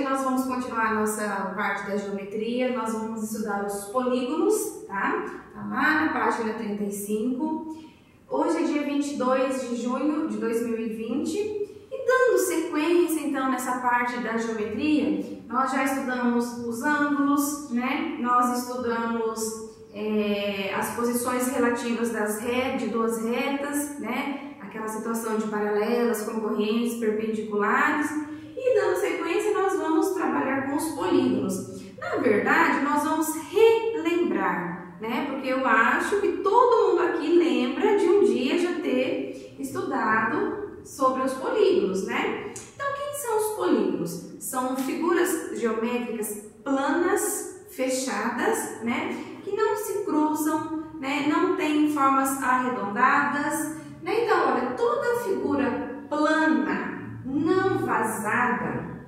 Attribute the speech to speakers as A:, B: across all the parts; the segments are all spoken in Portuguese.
A: nós vamos continuar a nossa parte da geometria, nós vamos estudar os polígonos, tá? Tá lá na página 35. Hoje é dia 22 de junho de 2020 e dando sequência, então, nessa parte da geometria, nós já estudamos os ângulos, né? Nós estudamos as posições relativas de duas retas, né? Aquela situação de paralelas, concorrentes, perpendiculares. E dando sequência, nós vamos trabalhar com os polígonos. Na verdade, nós vamos relembrar, né? Porque eu acho que todo mundo aqui lembra de um dia já ter estudado sobre os polígonos, né? Então, quem são os polígonos? São figuras geométricas planas, fechadas, né? Que não se cruzam, né? Não têm formas arredondadas, né? Então, olha, toda figura plana, não vazada,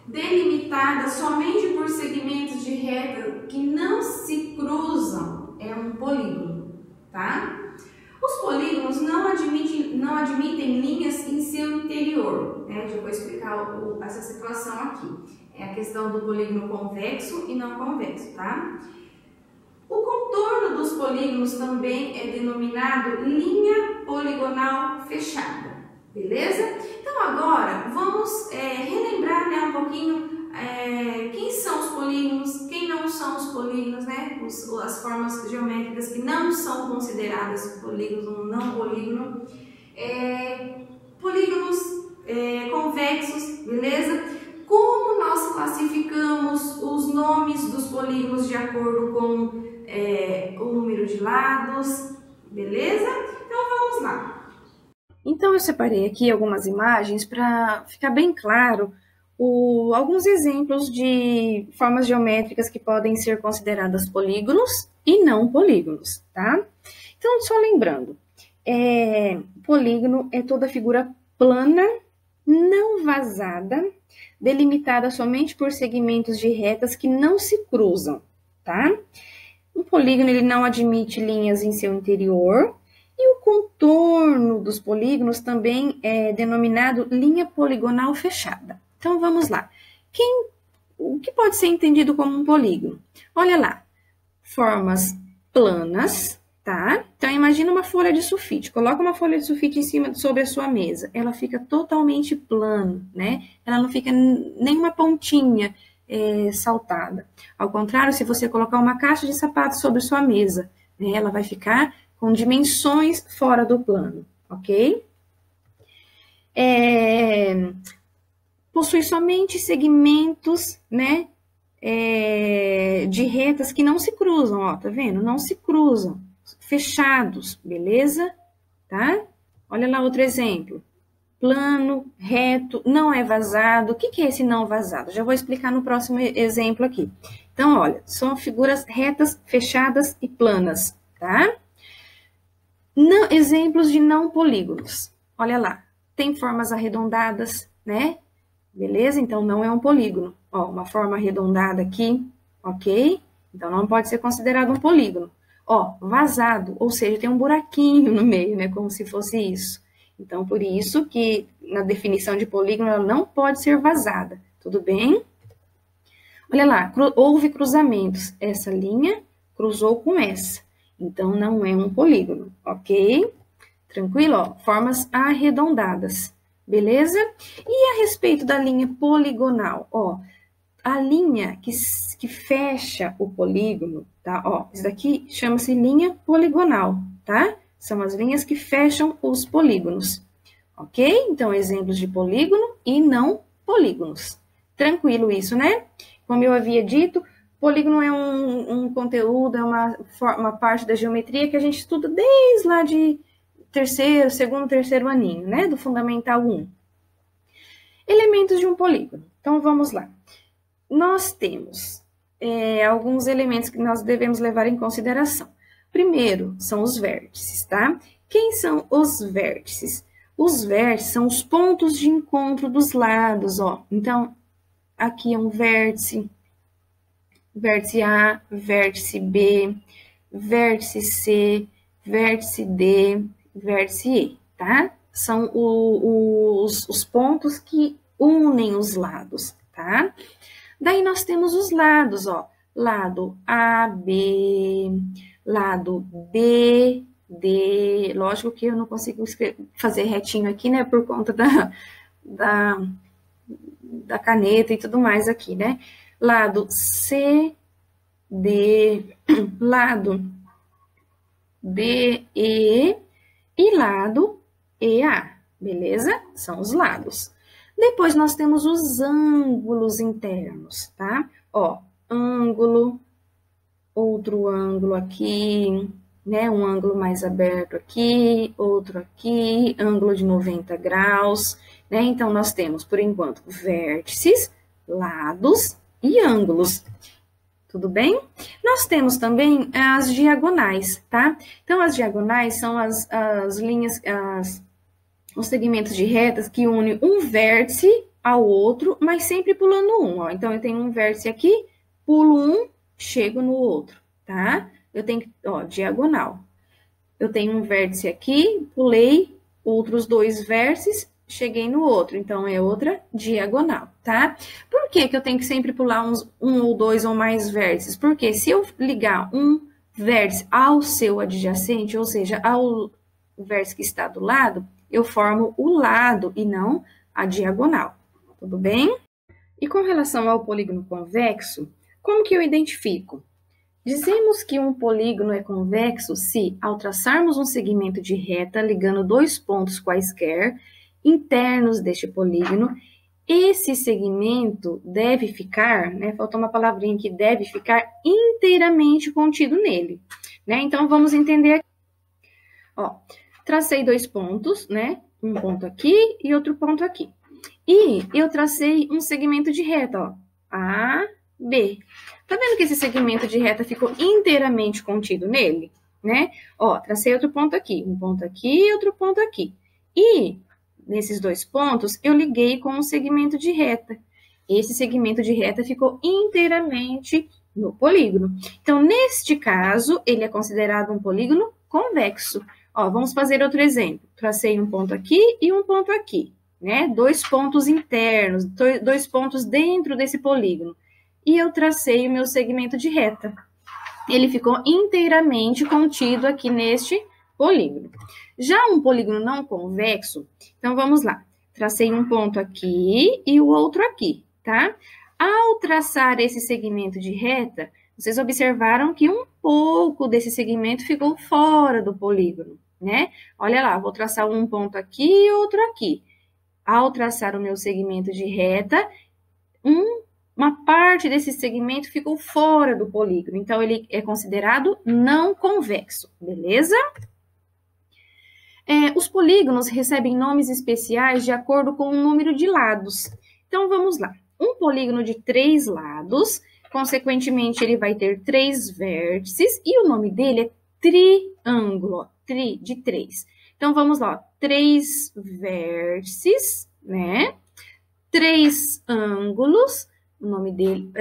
A: delimitada somente por segmentos de reta que não se cruzam, é um polígono, tá? Os polígonos não admitem linhas em seu interior, né? Já vou explicar essa situação aqui. É a questão do polígono convexo e não convexo, tá? O contorno dos polígonos também é denominado linha poligonal fechada, beleza? Então agora vamos relembrar, né, um pouquinho quem são os polígonos, quem não são os polígonos, né? As formas geométricas que não são consideradas polígonos ou não polígono, polígonos convexos, beleza? Como nós classificamos os nomes dos polígonos de acordo com o número de lados, beleza? Então vamos lá.
B: Então eu separei aqui algumas imagens para ficar bem claro alguns exemplos de formas geométricas que podem ser consideradas polígonos e não polígonos, tá? Então, só lembrando, polígono é toda figura plana, não vazada, delimitada somente por segmentos de retas que não se cruzam, tá? O polígono ele não admite linhas em seu interior e o contorno dos polígonos também é denominado linha poligonal fechada. Então, vamos lá. O que pode ser entendido como um polígono? Olha lá, formas planas, tá? Então, imagina uma folha de sulfite. Coloca uma folha de sulfite sobre a sua mesa. Ela fica totalmente plana, né? Ela não fica nenhuma pontinha saltada. Ao contrário, se você colocar uma caixa de sapatos sobre sua mesa, né, ela vai ficar com dimensões fora do plano, ok? Possui somente segmentos, né, de retas que não se cruzam, ó, tá vendo? Não se cruzam, fechados, beleza? Tá? Olha lá outro exemplo. Plano, reto, não é vazado. O que é esse não vazado? Já vou explicar no próximo exemplo aqui. Então, olha, são figuras retas, fechadas e planas, tá? Exemplos de não polígonos. Olha lá, tem formas arredondadas, né? Beleza? Então, não é um polígono. Ó, uma forma arredondada aqui, ok? Então, não pode ser considerado um polígono. Ó, vazado, ou seja, tem um buraquinho no meio, né? Como se fosse isso. Então, por isso que na definição de polígono, ela não pode ser vazada. Tudo bem? Olha lá, houve cruzamentos. Essa linha cruzou com essa. Então, não é um polígono, ok? Tranquilo? Ó, formas arredondadas. Beleza? E a respeito da linha poligonal, ó, a linha que fecha o polígono, tá? Ó, isso daqui chama-se linha poligonal, tá? São as linhas que fecham os polígonos, ok? Então, exemplos de polígono e não polígonos. Tranquilo isso, né? Como eu havia dito, polígono é um conteúdo, é uma parte da geometria que a gente estuda desde lá de segundo, terceiro aninho, né? Do Fundamental 1. Elementos de um polígono. Então, vamos lá. Nós temos alguns elementos que nós devemos levar em consideração. Primeiro, são os vértices, tá? Quem são os vértices? Os vértices são os pontos de encontro dos lados, ó. Então, aqui é um vértice A, vértice B, vértice C, vértice D, vértice E, tá? São os pontos que unem os lados, tá? Daí nós temos os lados, ó, lado AB, lado B, D, lógico que eu não consigo fazer retinho aqui, né, por conta da caneta e tudo mais aqui, né? Lado C, D, lado D, E e lado EA, beleza? São os lados. Depois nós temos os ângulos internos, tá? Ó, ângulo, outro ângulo aqui, né? Um ângulo mais aberto aqui, outro aqui, ângulo de 90 graus, né? Então, nós temos, por enquanto, vértices, lados e ângulos. Tudo bem? Nós temos também as diagonais, tá? Então, as diagonais são as linhas, os segmentos de retas que unem um vértice ao outro, mas sempre pulando um, ó. Então, eu tenho um vértice aqui, pulo um, chego no outro, tá? Eu tenho, ó, diagonal. Eu tenho um vértice aqui, pulei outros dois vértices, cheguei no outro, então é outra diagonal, tá? Por que que eu tenho que sempre pular um ou dois ou mais vértices? Porque se eu ligar um vértice ao seu adjacente, ou seja, ao vértice que está do lado, eu formo o lado e não a diagonal, tudo bem? E com relação ao polígono convexo, como que eu identifico? Dizemos que um polígono é convexo se, ao traçarmos um segmento de reta ligando dois pontos quaisquer internos deste polígono, esse segmento deve ficar, né, faltou uma palavrinha aqui, deve ficar inteiramente contido nele, né? Então, vamos entender aqui. Ó, tracei dois pontos, né? Um ponto aqui e outro ponto aqui. E eu tracei um segmento de reta, ó, A, B. Tá vendo que esse segmento de reta ficou inteiramente contido nele, né? Ó, tracei outro ponto aqui, um ponto aqui e outro ponto aqui. E nesses dois pontos, eu liguei com um segmento de reta. Esse segmento de reta ficou inteiramente no polígono. Então, neste caso, ele é considerado um polígono convexo. Ó, vamos fazer outro exemplo. Tracei um ponto aqui e um ponto aqui, né? Dois pontos internos, dois pontos dentro desse polígono. E eu tracei o meu segmento de reta. Ele ficou inteiramente contido aqui neste polígono. Já um polígono não convexo, então vamos lá. Tracei um ponto aqui e o outro aqui, tá? Ao traçar esse segmento de reta, vocês observaram que um pouco desse segmento ficou fora do polígono, né? Olha lá, vou traçar um ponto aqui e outro aqui. Ao traçar o meu segmento de reta, uma parte desse segmento ficou fora do polígono, então ele é considerado não convexo, beleza? Os polígonos recebem nomes especiais de acordo com o número de lados. Então, vamos lá. Um polígono de 3 lados, consequentemente, ele vai ter 3 vértices, e o nome dele é triângulo, tri, de 3. Então, vamos lá. 3 vértices, né? 3 ângulos, o nome dele,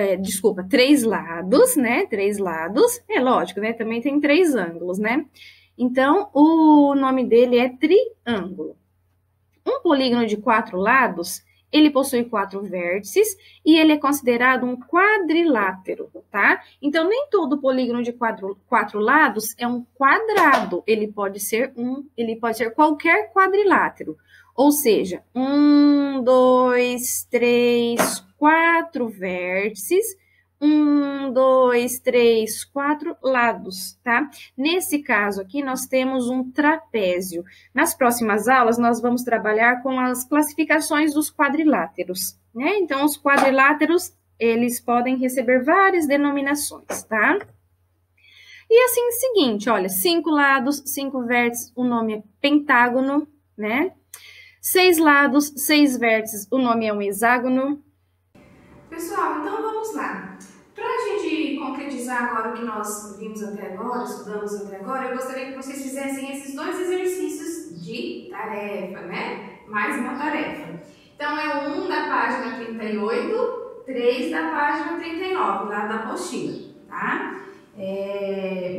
B: 3 lados, né? 3 lados, é lógico, né? Também tem 3 ângulos, né? Então, o nome dele é triângulo. Um polígono de 4 lados, ele possui 4 vértices e ele é considerado um quadrilátero, tá? Então, nem todo polígono de 4 lados é um quadrado, ele pode ser qualquer quadrilátero. Ou seja, 1, 2, 3, 4 vértices, 1, 2, 3, 4 lados, tá? Nesse caso aqui, nós temos um trapézio. Nas próximas aulas, nós vamos trabalhar com as classificações dos quadriláteros, né? Então, os quadriláteros, eles podem receber várias denominações, tá? E assim, seguinte, olha, 5 lados, 5 vértices, o nome é pentágono, né? 6 lados, 6 vértices, o nome é um hexágono.
A: Pessoal, então vamos lá. Para a gente concretizar agora o que nós vimos até agora, estudamos até agora, eu gostaria que vocês fizessem esses 2 exercícios de tarefa, né? Mais uma tarefa. Então, é 1 da página 38, 3 da página 39, lá da apostila, tá?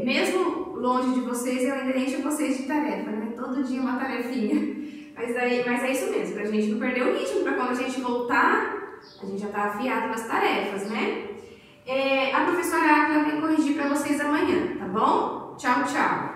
A: Mesmo longe de vocês, eu ainda encho vocês de tarefa, né? Todo dia uma tarefinha. Mas é isso mesmo, pra gente não perder o ritmo, pra quando a gente voltar A gente já tá afiado nas tarefas, né? A professora Áquila vem corrigir para vocês amanhã, tá bom? Tchau, tchau!